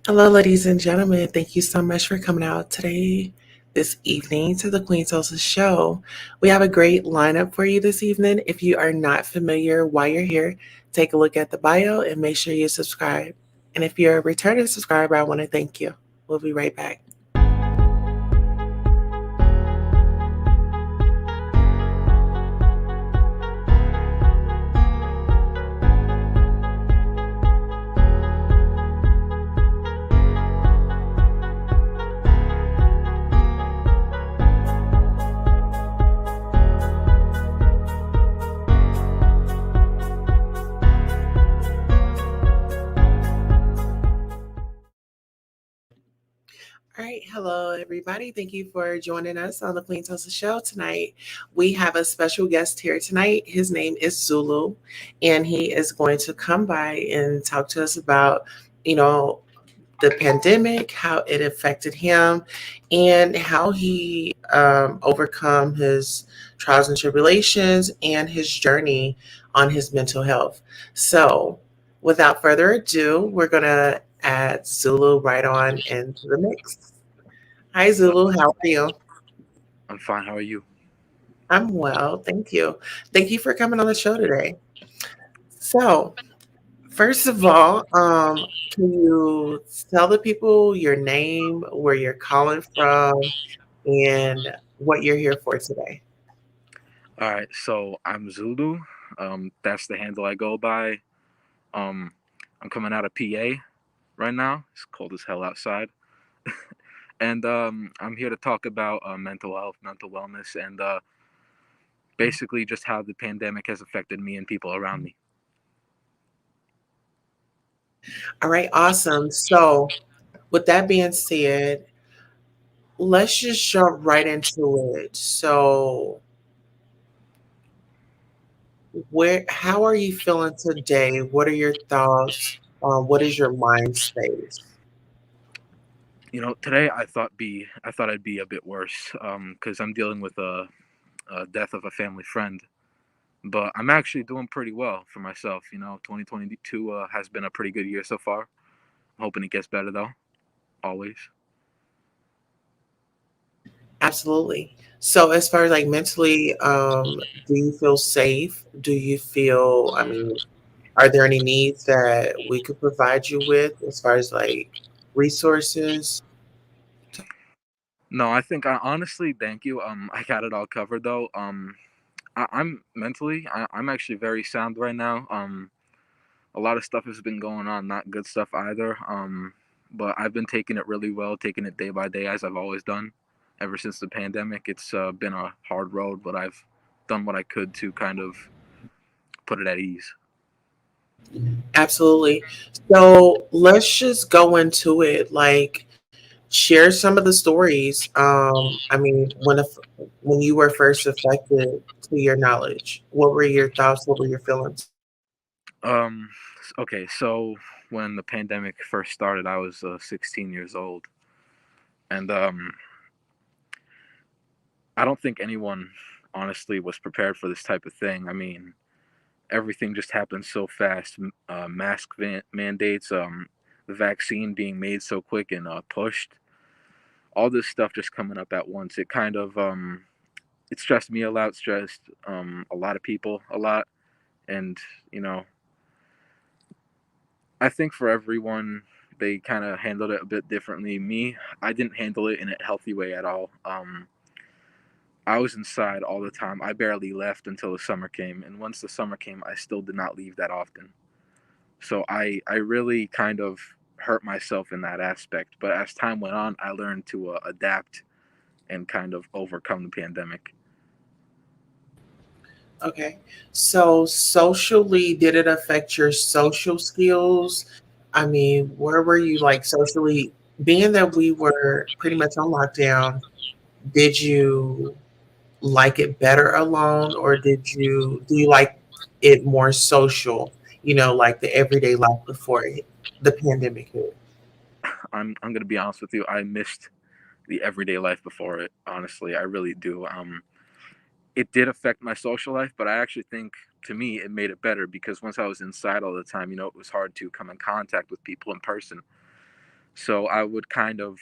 Hello, ladies and gentlemen. Thank you so much for coming out this evening, to the Queen Tulsa show. We have a great lineup for you this evening. If you are not familiar while you're here, take a look at the bio and make sure you subscribe. And if you're a returning subscriber, I want to thank you. We'll be right back. All right. Hello, everybody. Thank you for joining us on the Queen Tulsa Show tonight. We have a special guest here tonight. His name is Zulu, and he is going to come by and talk to us about, you know, the pandemic, how it affected him, and how he overcome his trials and tribulations and his journey on his mental health. So, without further ado, we're going to add Zulu right on into the mix. Hi, Hello. Zulu. How are you? I'm fine. How are you? I'm well. Thank you. Thank you for coming on the show today. So, first of all, can you tell the people your name, where you're calling from, and what you're here for today? All right. So I'm Zulu. That's the handle I go by. Um, I'm coming out of PA right now. It's cold as hell outside, and I'm here to talk about mental health, mental wellness, and basically just how the pandemic has affected me and people around me. All right, awesome. So, with that being said, let's just jump right into it. So, how are you feeling today? What are your thoughts? What is your mind space? Today I thought I'd be a bit worse because I'm dealing with a death of a family friend. But I'm actually doing pretty well for myself. 2022 has been a pretty good year so far. I'm hoping it gets better though, always. Absolutely. So, as far as like mentally, do you feel safe? Do you feel, I mean, are there any needs that we could provide you with as far as like resources? No, I think I honestly, thank you. I got it all covered though. I'm mentally, I'm actually very sound right now. A lot of stuff has been going on, not good stuff either. But I've been taking it really well, taking it day by day as I've always done. Ever since the pandemic, it's been a hard road, but I've done what I could to kind of put it at ease. Absolutely. So, let's just go into it. Like, share some of the stories. I mean, when you were first affected, to your knowledge, what were your thoughts? What were your feelings? Um, okay, so when the pandemic first started, I was 16 years old, and I don't think anyone honestly was prepared for this type of thing. I mean, everything just happened so fast. Mandates, the vaccine being made so quick and pushed, all this stuff just coming up at once. It kind of it stressed me a lot, stressed a lot of people a lot, and you know, I think for everyone, they kind of handled it a bit differently. Me, I didn't handle it in a healthy way at all. I was inside all the time. I barely left until the summer came, and once the summer came, I still did not leave that often. So I really kind of hurt myself in that aspect. But as time went on, I learned to adapt and kind of overcome the pandemic. Okay. So socially, did it affect your social skills? I mean, where were you like socially? Being that we were pretty much on lockdown, did you like it better alone, or do you like it more social? Like the everyday life before the pandemic hit. I'm gonna be honest with you. I missed the everyday life before it. Honestly, I really do. It did affect my social life, but I actually think to me it made it better because once I was inside all the time, it was hard to come in contact with people in person. So I would kind of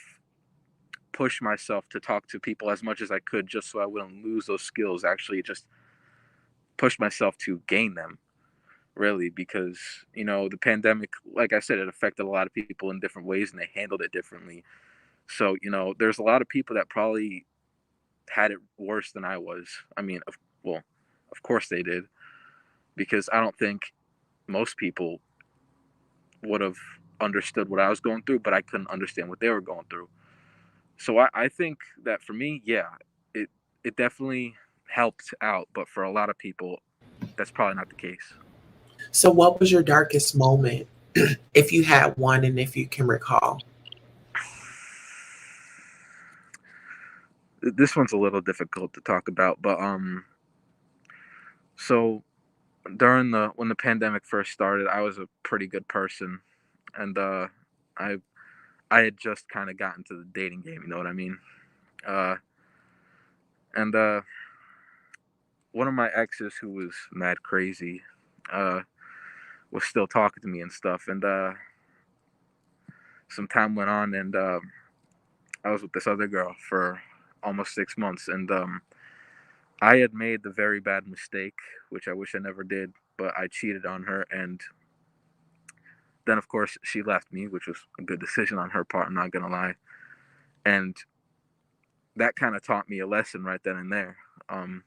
push myself to talk to people as much as I could just so I wouldn't lose those skills. Actually, just push myself to gain them, really, because, the pandemic, like I said, it affected a lot of people in different ways and they handled it differently. So, there's a lot of people that probably had it worse than I was. I mean, well, of course they did, because I don't think most people would have understood what I was going through, but I couldn't understand what they were going through. So I think that for me, yeah, it it definitely helped out, but for a lot of people, that's probably not the case. So, what was your darkest moment, if you had one, and if you can recall? This one's a little difficult to talk about, but so during the when the pandemic first started, I was a pretty good person, and I I had just kind of gotten to the dating game, you know what I mean? Uh, and one of my exes, who was mad crazy, uh, was still talking to me and stuff, and some time went on, and I was with this other girl for almost 6 months, and I had made the very bad mistake, which I wish I never did, but I cheated on her, and then of course she left me, which was a good decision on her part. I'm not gonna lie, and that kind of taught me a lesson right then and there. Um,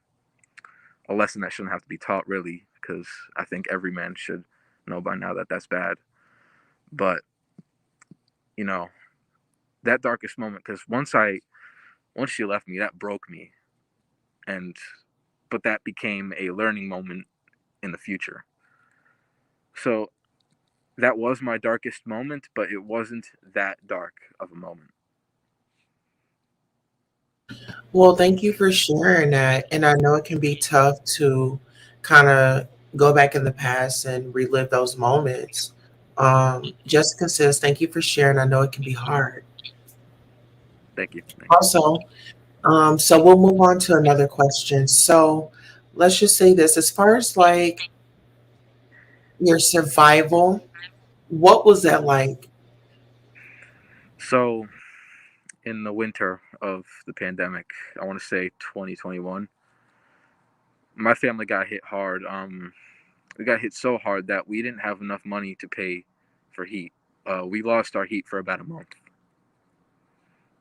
a lesson that shouldn't have to be taught, really, because I think every man should know by now that that's bad. But you know that darkest moment, because once she left me, that broke me, and but that became a learning moment in the future. So that was my darkest moment, but it wasn't that dark of a moment. Well, thank you for sharing that. And I know it can be tough to kind of go back in the past and relive those moments. Jessica says, thank you for sharing. I know it can be hard. Thank you. Thank you. Also, so we'll move on to another question. So let's just say this, as far as like your survival, what was that like? So in the winter of the pandemic, I want to say 2021, my family got hit hard. We got hit so hard that we didn't have enough money to pay for heat. We lost our heat for about a month,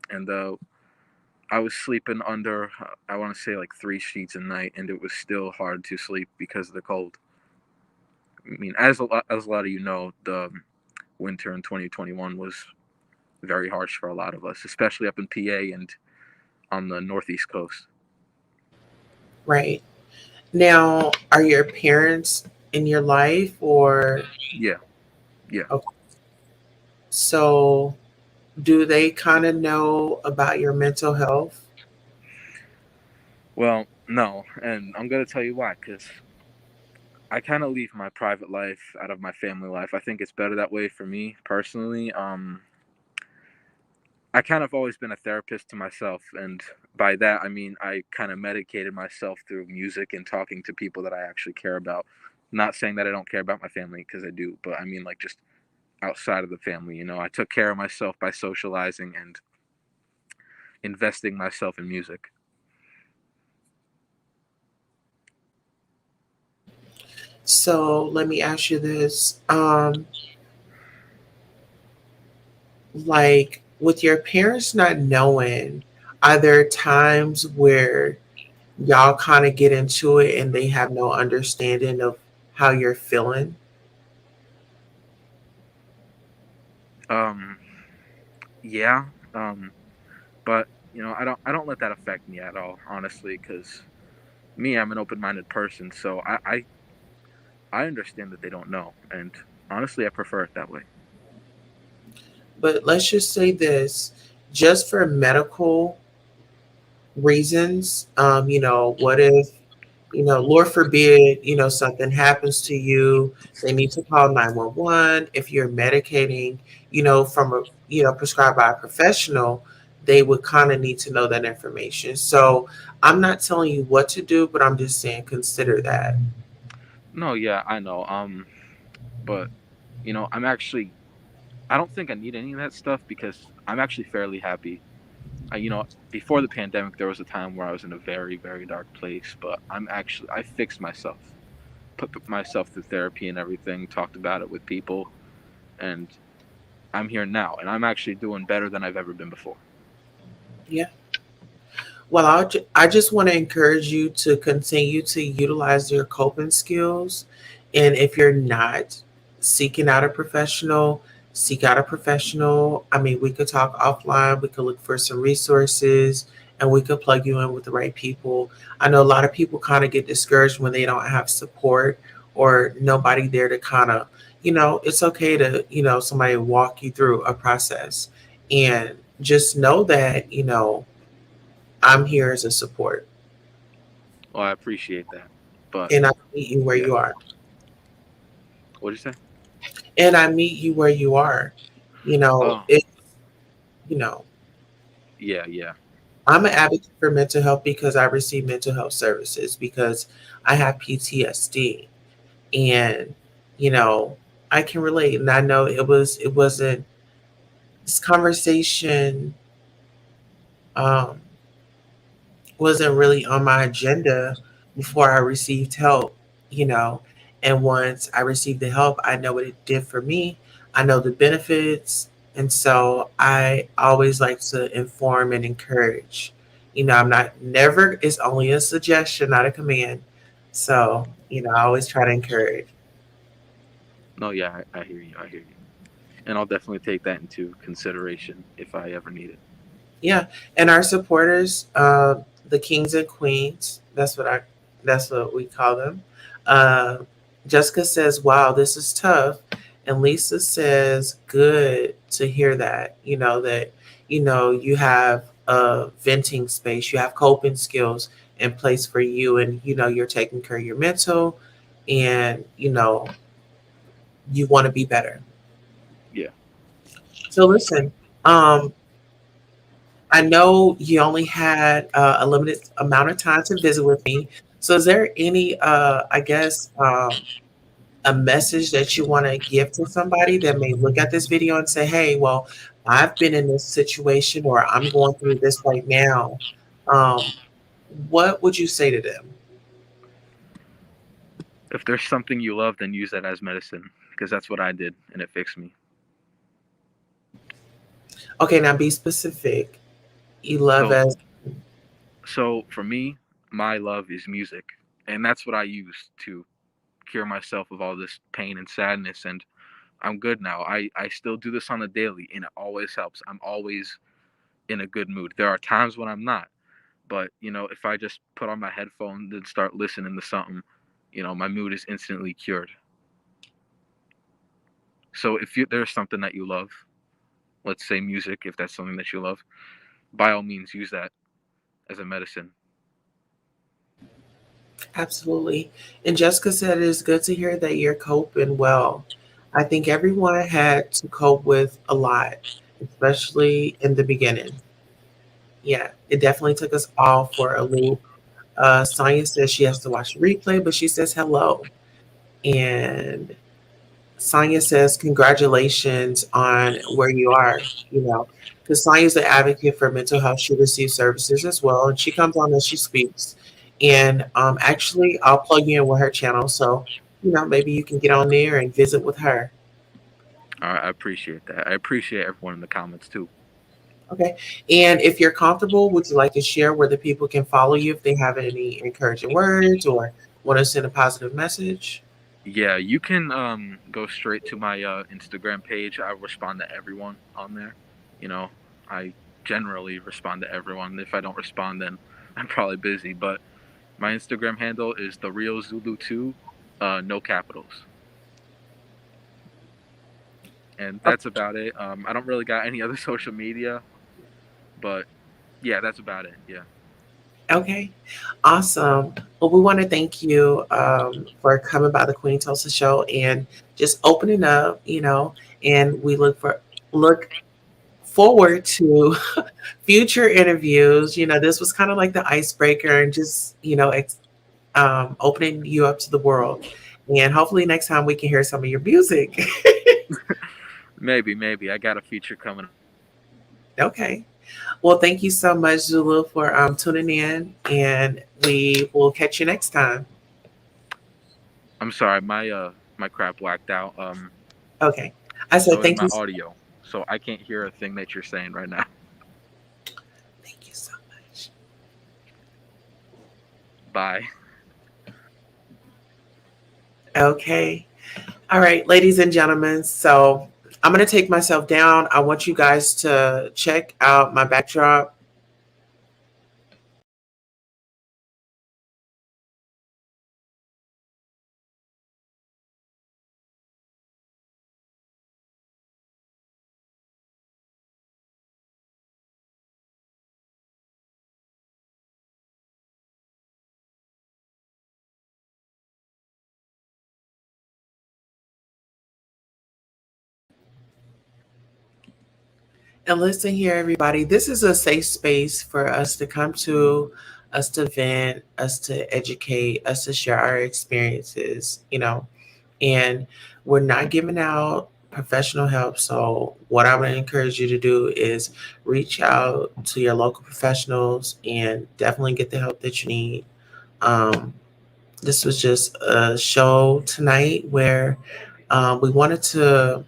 and I was sleeping under, I want to say, like 3 sheets a night, and it was still hard to sleep because of the cold. I mean, as a lot of you know, the winter in 2021 was very harsh for a lot of us, especially up in PA and on the northeast coast. Right. Now, are your parents in your life or Yeah, yeah. okay, so do they kind of know about your mental health? Well, no, and I'm gonna tell you why. Because I kind of leave my private life out of my family life. I think it's better that way for me personally. I kind of always been a therapist to myself, and by that I mean I kind of medicated myself through music and talking to people that I actually care about. Not saying that I don't care about my family, because I do, but I mean, like, just outside of the family. I took care of myself by socializing and investing myself in music. So let me ask you this. Like with your parents not knowing, are there times where y'all kind of get into it and they have no understanding of how you're feeling? Um, yeah, but I don't let that affect me at all, honestly, because me, I'm an open-minded person, so I understand that they don't know, and honestly, I prefer it that way. But let's just say this, just for medical reasons, what if, Lord forbid, something happens to you, they need to call 911. If you're medicating, from a, prescribed by a professional, they would kind of need to know that information. So I'm not telling you what to do, but I'm just saying consider that. No, yeah, I know. But I'm actually I don't think I need any of that stuff because I'm actually fairly happy. Before the pandemic, there was a time where I was in a very, very dark place, but I fixed myself, put myself through therapy and everything, talked about it with people, and I'm here now, and I'm actually doing better than I've ever been before. Yeah. Well, I just want to encourage you to continue to utilize your coping skills. And if you're not seeking out a professional, seek out a professional. I mean, we could talk offline, we could look for some resources, and we could plug you in with the right people. I know a lot of people kind of get discouraged when they don't have support or nobody there to kind of, it's okay to, somebody walk you through a process. And just know that, I'm here as a support, Well, I appreciate that, but and I meet you where yeah, you are. what did you say? And I meet you where you are. Oh, It's, you know, yeah, yeah, I'm an advocate for mental health because I receive mental health services because I have PTSD, and, you know, I can relate. And I know it wasn't this conversation, um, wasn't really on my agenda before I received help, you know. And once I received the help, I know what it did for me. I know the benefits. And so I always like to inform and encourage. I'm not never, it's only a suggestion, not a command. So, I always try to encourage. no, yeah, I hear you, I hear you, and I'll definitely take that into consideration if I ever need it. Yeah, and our supporters, the kings and queens. That's what we call them. Uh, Jessica says, "Wow, this is tough," and Lisa says, "Good to hear that. That you have a venting space, you have coping skills in place for you, and you're taking care of your mental, and you want to be better." Yeah. So listen, um, I know you only had a limited amount of time to visit with me. So, is there any, I guess, a message that you want to give to somebody that may look at this video and say, hey, well, I've been in this situation or I'm going through this right now? Um, what would you say to them? If there's something you love, then use that as medicine because that's what I did, and it fixed me. Okay, now be specific. You love So, as, for me, my love is music, and that's what I use to cure myself of all this pain and sadness. And I'm good now. I still do this on the daily, and it always helps. I'm always in a good mood. There are times when I'm not, but if I just put on my headphones and start listening to something, my mood is instantly cured. So if there's something that you love, let's say music, if that's something that you love, by all means use that as a medicine. absolutely. And Jessica said it is good to hear that you're coping well. I think everyone had to cope with a lot, especially in the beginning. Yeah, it definitely took us all for a loop. Sonia says she has to watch the replay, but she says hello. And Sonia says congratulations on where you are, because Sonia's an advocate for mental health. She receives services as well, and she comes on and she speaks. And actually, I'll plug you in with her channel. So, maybe you can get on there and visit with her. All right, I appreciate that. I appreciate everyone in the comments too. Okay. And if you're comfortable, would you like to share where the people can follow you if they have any encouraging words or want to send a positive message? Yeah, you can go straight to my Instagram page. I respond to everyone on there. You know, I generally respond to everyone. If I don't respond, then I'm probably busy. But my Instagram handle is the real Zulu 2, no capitals, and that's about it. I don't really got any other social media, but yeah, that's about it. Yeah. Okay, awesome. Well, we want to thank you for coming by the Queen Tulsa show and just opening up, and we look forward to future interviews. This was kind of like the icebreaker and just, opening you up to the world. And hopefully next time we can hear some of your music. Maybe. I got a feature coming up. Okay. Well, thank you so much, Zulu, for tuning in, and we will catch you next time. I'm sorry, my crap whacked out. Okay. I said So is thank my you. audio. So I can't hear a thing that you're saying right now. Thank you so much. Bye. Okay. All right, ladies and gentlemen. So I'm going to take myself down. I want you guys to check out my backdrop. And listen here, everybody. This is a safe space for us to come to, us to vent, us to educate, us to share our experiences, and we're not giving out professional help. So, what I'm going to encourage you to do is reach out to your local professionals and definitely get the help that you need. Um, this was just a show tonight where we wanted to,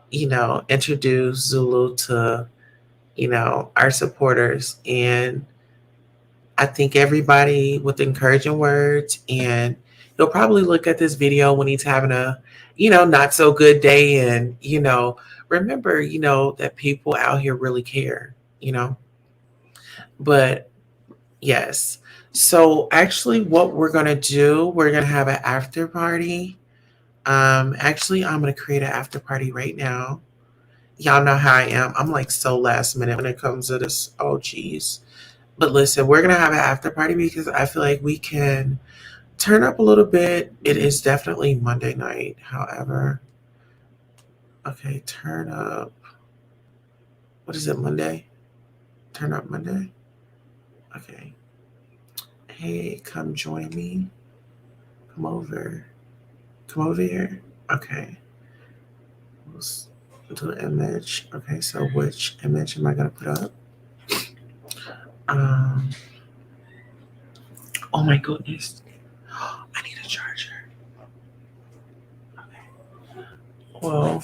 introduce Zulu to, our supporters. And I think everybody with encouraging words, and he'll probably look at this video when he's having a, not so good day. And, remember, that people out here really care, but yes. So actually what we're going to do, we're going to have an after party. Actually, I'm going to create an after party right now. Y'all know how I am. I'm like so last minute when it comes to this. Oh, geez. But listen, we're going to have an after party because I feel like we can turn up a little bit. It is definitely Monday night. However, okay, turn up. What is it, Monday? Turn up Monday? Okay. Hey, come join me. Come over. Come over here. Okay. Let's do an image. Okay, so which image am I going to put up? Um, oh my goodness. I need a charger. Okay. Well,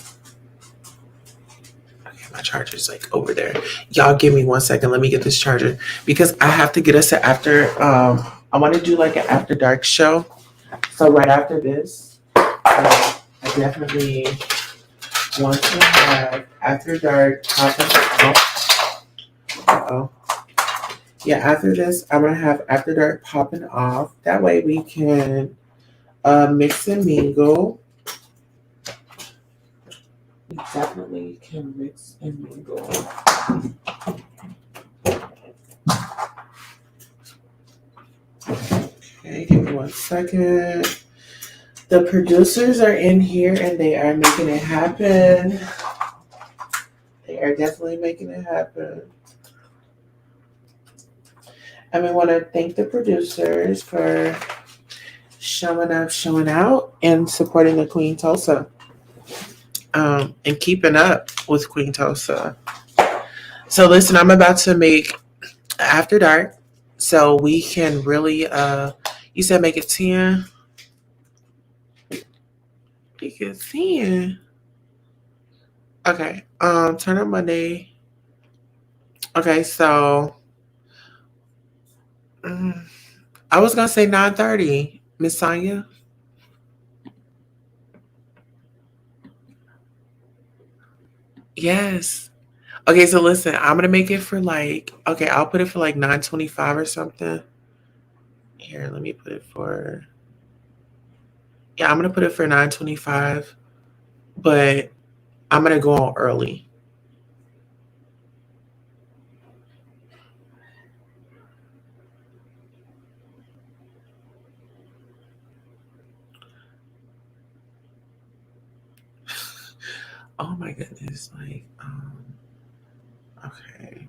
okay, my charger's like over there. Y'all give me 1 second. Let me get this charger because I have to get us to after. I want to do like an after dark show. So right after this, I definitely want to have after dark popping. Oh, yeah. After this, I'm gonna have after dark popping off. That way we can mix and mingle. We definitely can mix and mingle. Okay, give me 1 second. The producers are in here and they are making it happen. They are definitely making it happen. And we want to thank the producers for showing up, showing out, and supporting the Queen Tulsa, and keeping up with Queen Tulsa. So listen, I'm about to make After Dark so we can really, you said make it 10? Make it 10. Okay, turn up Monday. Okay, so mm, I was gonna say 9:30, Miss Sonia. Yes. Okay, so listen, I'm gonna make it for like, okay, I'll put it for like 9:25 or something. Here, let me put it for, yeah, I'm gonna put it for 9:25, but I'm gonna go on early. Oh my goodness, like, okay,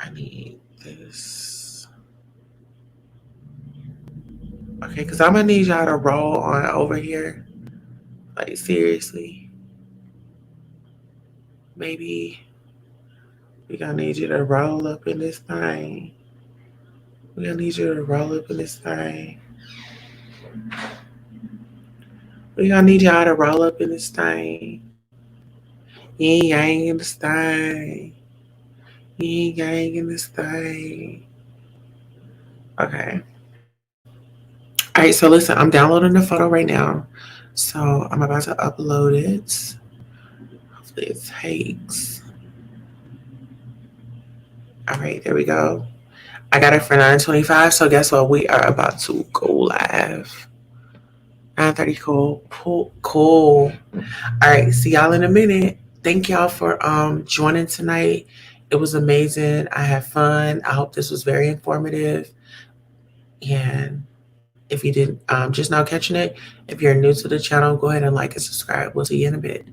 I need this. Okay, because I'm gonna need y'all to roll on over here. Like, seriously. Maybe we gonna need you to roll up in this thing. We gonna need you to roll up in this thing. We gonna need y'all to roll up in this thing. Yin yang in this thing. Yin yang in this thing. Okay. All right, so listen, I'm downloading the photo right now. So I'm about to upload it. Hopefully it takes. All right, there we go. I got it for 9:25. So guess what? We are about to go live. 9:30. Cool. Cool. Cool. All right. See y'all in a minute. Thank y'all for joining tonight. It was amazing. I had fun. I hope this was very informative. And if you didn't just now catching it, if you're new to the channel, go ahead and like and subscribe. We'll see you in a bit.